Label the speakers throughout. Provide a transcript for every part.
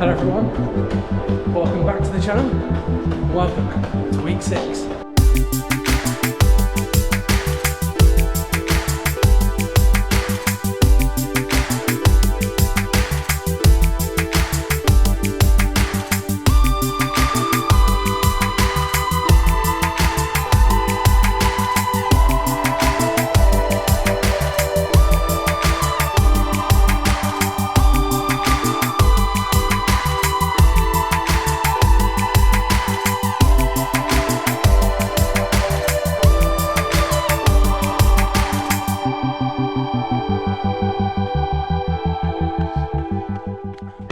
Speaker 1: Hello everyone, welcome back to the channel, welcome to week 6.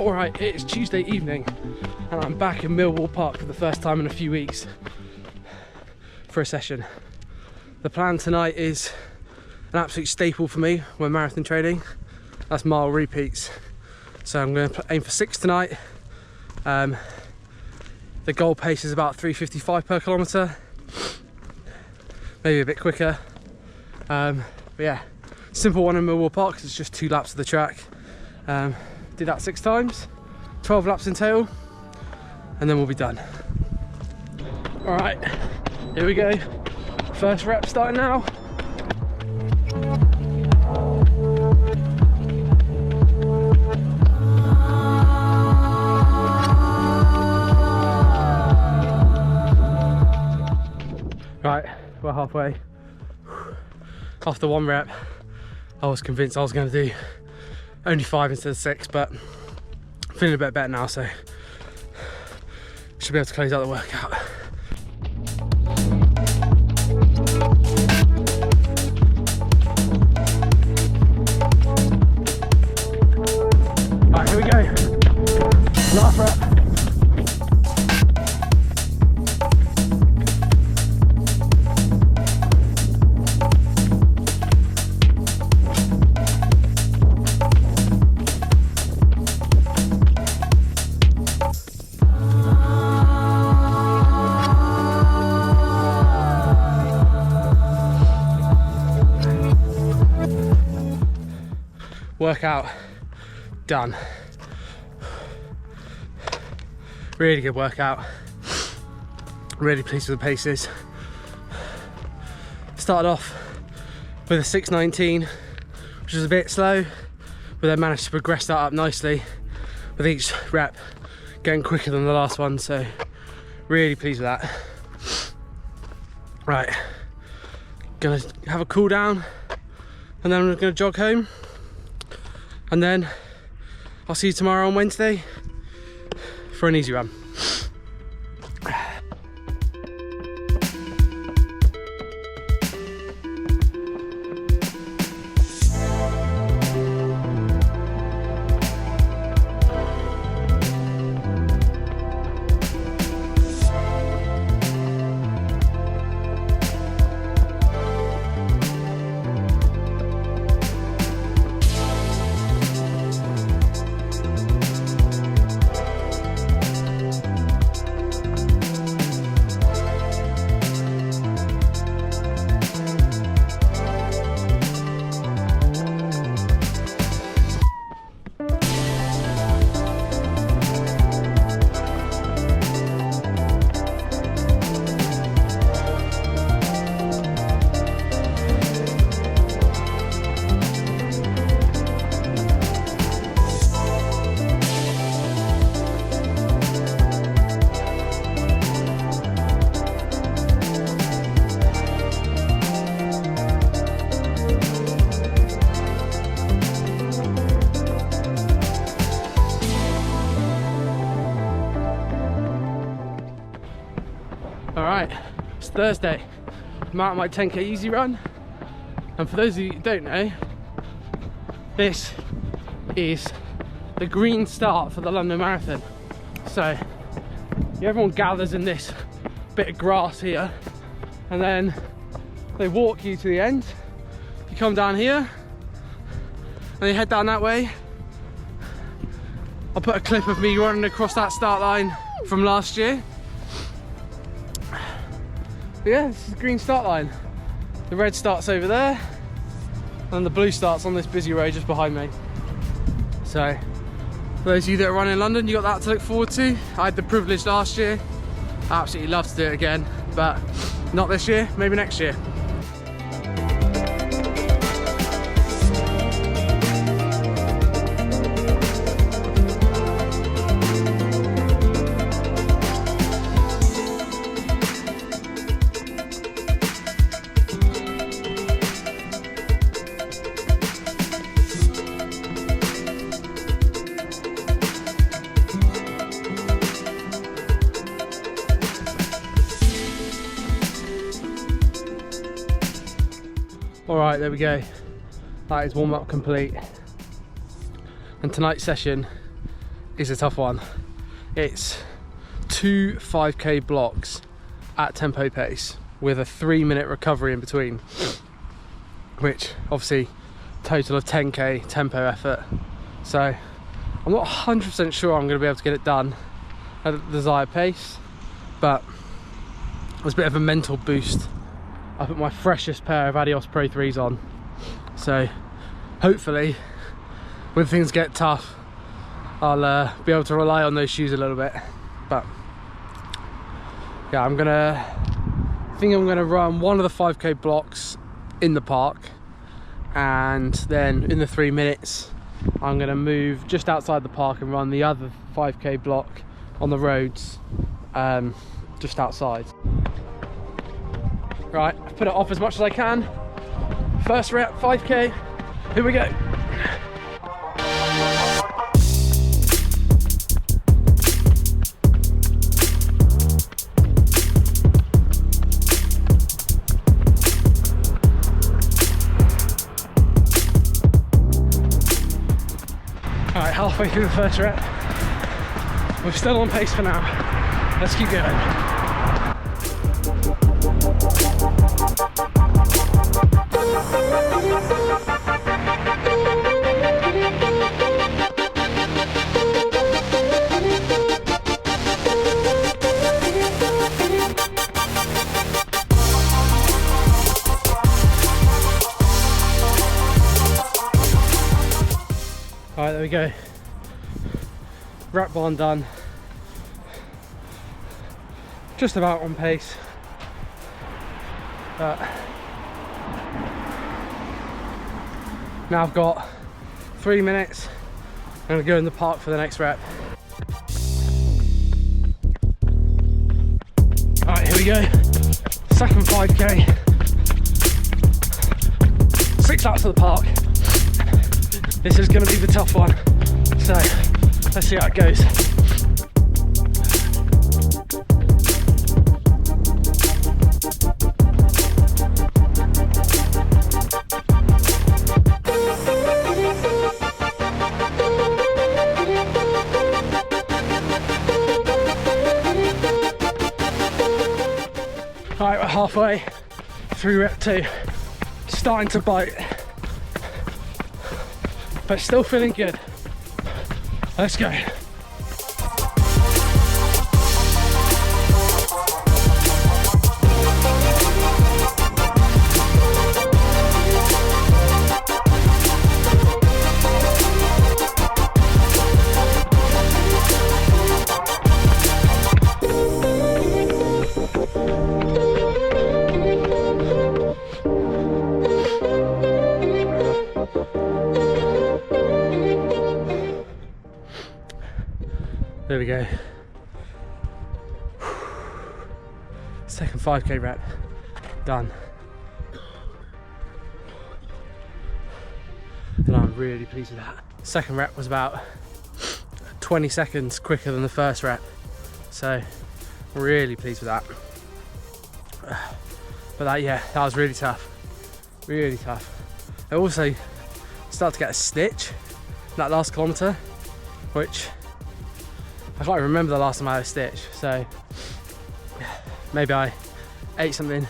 Speaker 1: Alright, it's Tuesday evening and I'm back in Millwall Park for the first time in a few weeks for a session. The plan tonight is an absolute staple for me when marathon training. That's mile repeats. So I'm going to aim for 6 tonight. The goal pace is about 3:55 per kilometre, maybe a bit quicker. But yeah, simple one in Millwall Park because it's just 2 laps of the track. Do that 6 times, 12 laps in total, and then we'll be done. All right, here we go. First rep starting now. Right, we're halfway. After 1 rep, I was convinced I was going to do only 5 instead of 6, but I'm feeling a bit better now, so should be able to close out the workout. Right, here we go. Last rep. Workout done. Really good workout. Really pleased with the paces. Started off with a 6:19, which was a bit slow, but then managed to progress that up nicely with each rep getting quicker than the last one, so really pleased with that. Right, gonna have a cool down and then I'm gonna jog home. And then I'll see you tomorrow on Wednesday for an easy run. Alright, it's Thursday. I'm out on my 10k easy run. And for those of you who don't know, this is the green start for the London Marathon. So everyone gathers in this bit of grass here and then they walk you to the end. You come down here and you head down that way. I'll put a clip of me running across that start line from last year. But yeah, this is the green start line. The red starts over there and the blue starts on this busy road just behind me. So For those of you that are running in London, you got that to look forward to. I had the privilege last year. I absolutely love to do it again, but not this year, maybe next year. Alright, there we go. That is warm up complete. And tonight's session is a tough one. It's 2 5k blocks at tempo pace with a 3-minute recovery in between, which obviously total of 10k tempo effort. So I'm not 100% sure I'm going to be able to get it done at the desired pace, but it was a bit of a mental boost. I put my freshest pair of Adios Pro 3s on, so hopefully when things get tough I'll be able to rely on those shoes a little bit. But yeah, I think I'm gonna run one of the 5k blocks in the park, and then in the 3 minutes I'm gonna move just outside the park and run the other 5k block on the roads just outside. Right, I've put it off as much as I can. First rep, 5k, here we go. Alright, halfway through the first rep. We're still on pace for now. Let's keep going. Alright, there we go. Rep one done. Just about on pace. But now I've got 3 minutes. I'm gonna go in the park for the next rep. Alright, here we go. Second 5k. 6 laps of the park. This is going to be the tough one, so let's see how it goes. Alright, we're halfway through rep 2, starting to bite, but still feeling good. Let's go. There we go. Second 5k rep done. And I'm really pleased with that. Second rep was about 20 seconds quicker than the first rep, so really pleased with that. But that was really tough, really tough. I also started to get a stitch that last kilometre, which I can't remember the last time I had a stitch, so maybe I ate something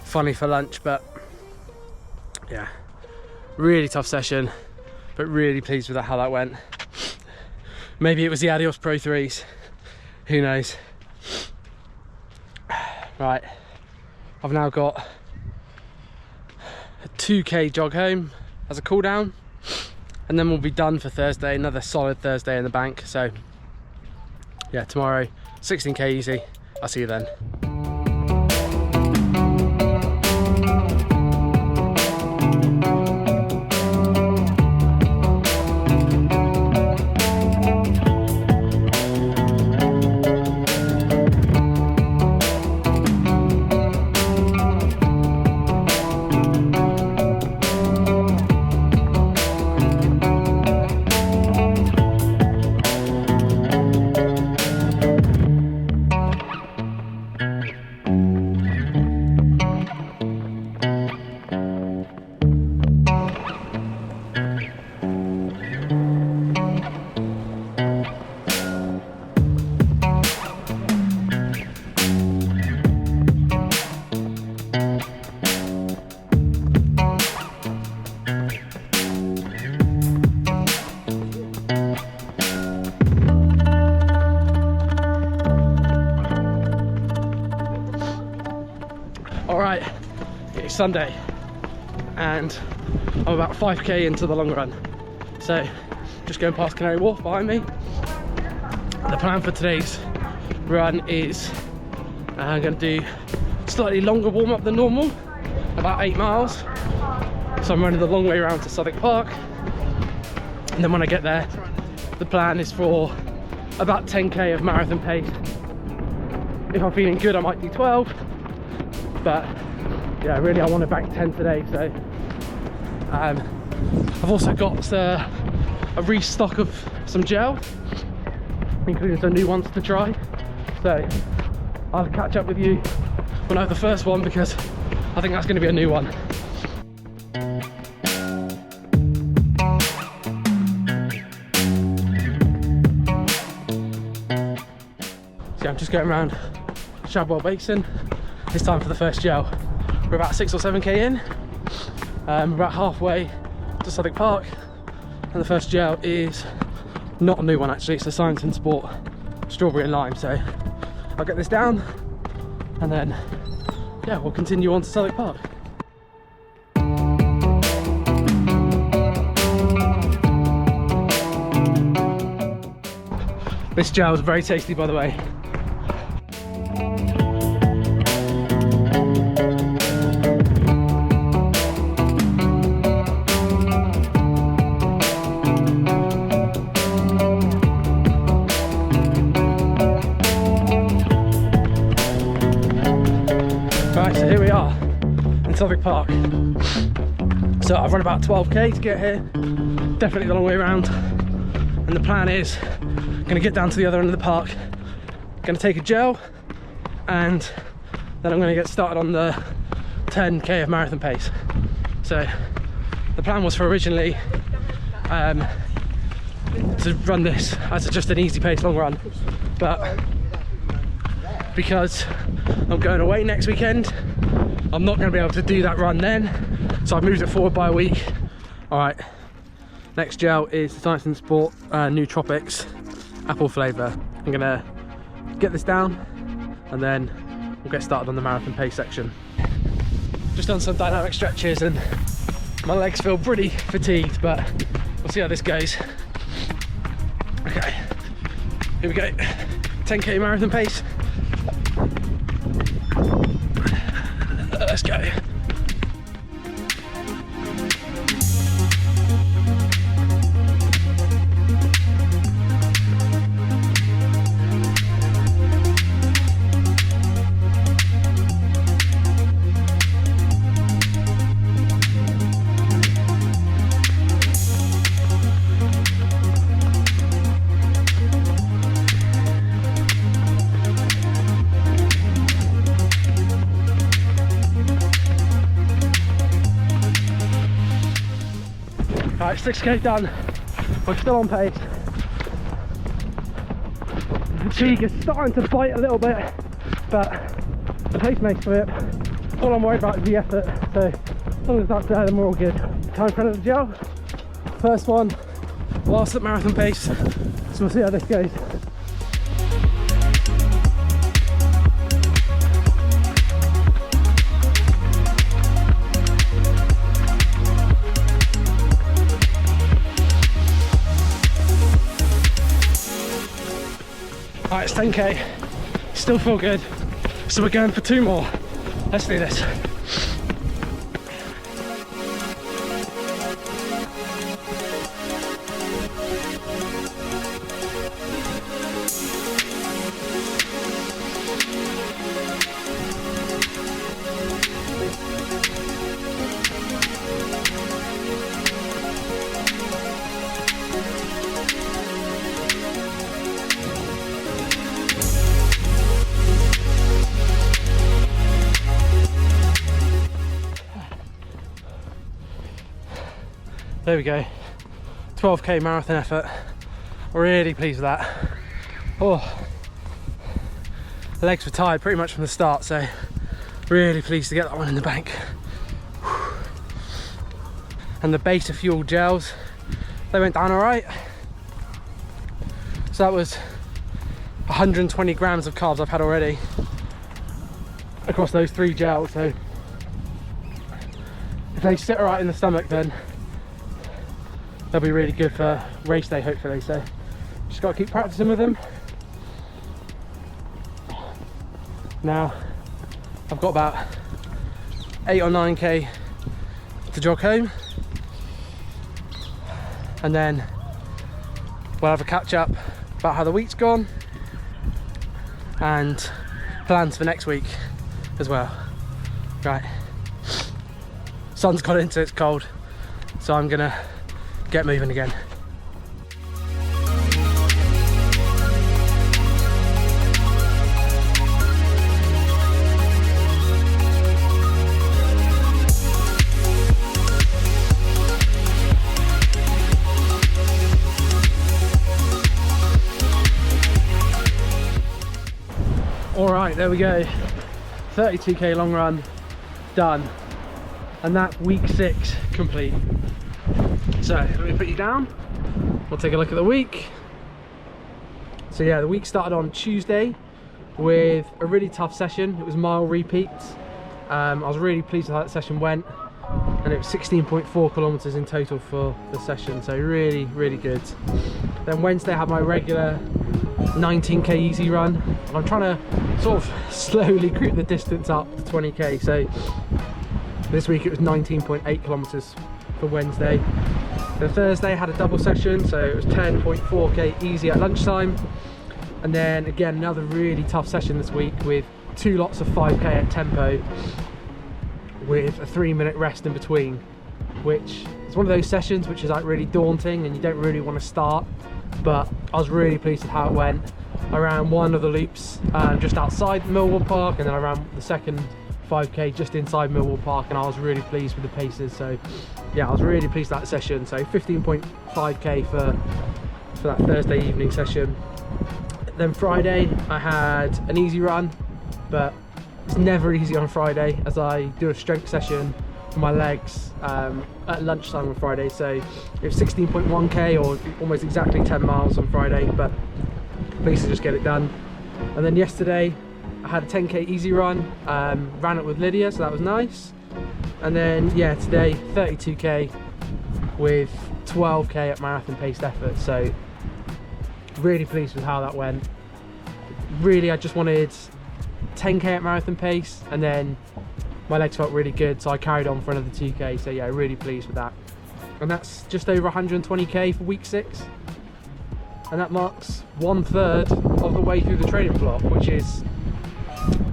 Speaker 1: funny for lunch. But yeah, really tough session, but really pleased with how that went. Maybe it was the Adios Pro 3s, who knows. Right, I've now got a 2k jog home as a cool down, and then we'll be done for Thursday. Another solid Thursday in the bank. So yeah, tomorrow 16k easy. I'll see you then. Alright, it's Sunday and I'm about 5k into the long run. So just going past Canary Wharf behind me. The plan for today's run is I'm going to do slightly longer warm up than normal, about 8 miles. So I'm running the long way around to Southwark Park, and then when I get there, the plan is for about 10k of marathon pace. If I'm feeling good, I might do 12, but yeah, really I want to bank 10 today. So I've also got a restock of some gel, including some new ones to try. So I'll catch up with you when I have the first one, because I think that's going to be a new one. So I'm just going around Shadwell Basin. It's time for the first gel. We're about 6 or 7k in. We're about halfway to Southwark Park, and the first gel is not a new one actually. It's a Science and Sport strawberry and lime. So I'll get this down, and then yeah, we'll continue on to Southwark Park. This gel is very tasty, by the way. Right, so here we are in Southwark Park. So I've run about 12k to get here, definitely the long way around, and the plan is I'm going to get down to the other end of the park, going to take a gel, and then I'm going to get started on the 10k of marathon pace. So the plan was for originally to run this as just an easy pace long run, but because I'm going away next weekend, I'm not going to be able to do that run then, so I've moved it forward by a week. Alright, next gel is the Science and Sport Nootropics apple flavour. I'm going to get this down, and then we'll get started on the marathon pace section. Just done some dynamic stretches and my legs feel pretty fatigued, but we'll see how this goes. Okay, here we go, 10k marathon pace. Let's go. Alright, 6k done. We're still on pace. The fatigue is starting to bite a little bit, but the pace makes for it. All I'm worried about is the effort, so as long as that's there, then we're all good. Time for another gel. First one, last at marathon pace, so we'll see how this goes. Alright, it's 10k, still feel good, so we're going for 2 more. Let's do this. There we go, 12k marathon effort. Really pleased with that. Oh, the legs were tired pretty much from the start, so really pleased to get that one in the bank. And the Beta Fuel gels, they went down all right. So that was 120 grams of carbs I've had already across those 3 gels. So if they sit all right in the stomach, then they'll be really good for race day, hopefully. So just got to keep practicing with them. Now I've got about 8 or 9k to jog home, and then we'll have a catch up about how the week's gone and plans for next week as well. Right, sun's got into, it's cold, so I'm gonna get moving again. All right, there we go. 32k long run done, and that's week 6 complete. So let me put you down, we'll take a look at the week. So yeah, the week started on Tuesday with a really tough session. It was mile repeats. I was really pleased with how that session went, and it was 16.4 kilometers in total for the session, so really good. Then Wednesday I had my regular 19k easy run, and I'm trying to sort of slowly creep the distance up to 20k. So this week it was 19.8 kilometers for Wednesday. Then Thursday I had a double session, so it was 10.4k easy at lunchtime, and then again another really tough session this week with 2 lots of 5k at tempo with a 3-minute rest in between, which is one of those sessions which is like really daunting and you don't really want to start, but I was really pleased with how it went. I ran one of the loops just outside Millwall Park, and then I ran the second 5k just inside Millwall Park, and I was really pleased with the paces. So yeah, I was really pleased with that session. So 15.5k for that Thursday evening session. Then Friday I had an easy run, but it's never easy on Friday as I do a strength session for my legs at lunchtime on Friday. So it was 16.1k, or almost exactly 10 miles on Friday, but pleased to just get it done. And then yesterday I had a 10k easy run, ran it with Lydia, so that was nice. And then yeah, today 32k with 12k at marathon paced effort, so really pleased with how that went. Really, I just wanted 10k at marathon pace, and then my legs felt really good, so I carried on for another 2k. So yeah, really pleased with that. And that's just over 120k for week 6, and that marks 1/3 of the way through the training block, which is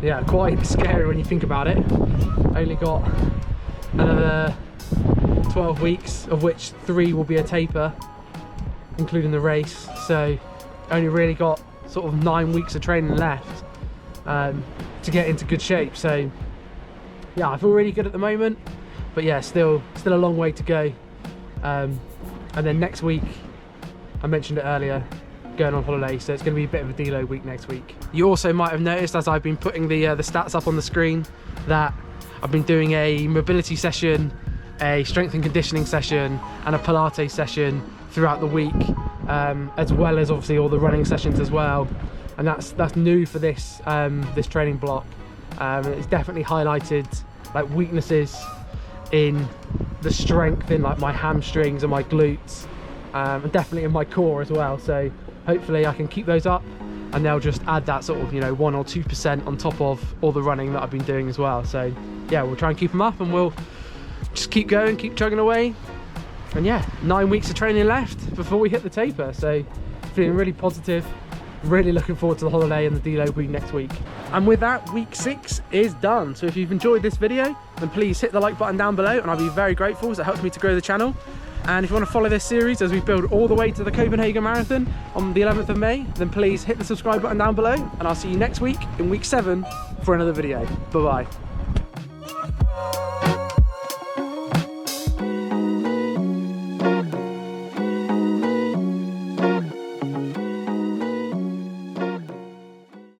Speaker 1: yeah, quite scary when you think about it. Only got another 12 weeks, of which 3 will be a taper, including the race. So only really got sort of 9 weeks of training left to get into good shape. So yeah, I feel really good at the moment, but yeah, still a long way to go. And then next week, I mentioned it earlier, going on holiday, so it's going to be a bit of a deload week next week. You also might have noticed, as I've been putting the stats up on the screen, that I've been doing a mobility session, a strength and conditioning session, and a Pilates session throughout the week, as well as obviously all the running sessions as well. And that's new for this this training block. It's definitely highlighted like weaknesses in the strength in like my hamstrings and my glutes, and definitely in my core as well. So hopefully I can keep those up and they'll just add that sort of, you know, 1 or 2% on top of all the running that I've been doing as well. So yeah, we'll try and keep them up, and we'll just keep going, keep chugging away. And yeah, 9 weeks of training left before we hit the taper, so feeling really positive, really looking forward to the holiday and the deload week next week. And with that, week 6 is done. So if you've enjoyed this video, then please hit the like button down below, and I'll be very grateful, as it helps me to grow the channel. And if you want to follow this series as we build all the way to the Copenhagen Marathon on the 11th of May, then please hit the subscribe button down below, and I'll see you next week in week 7 for another video. Bye bye.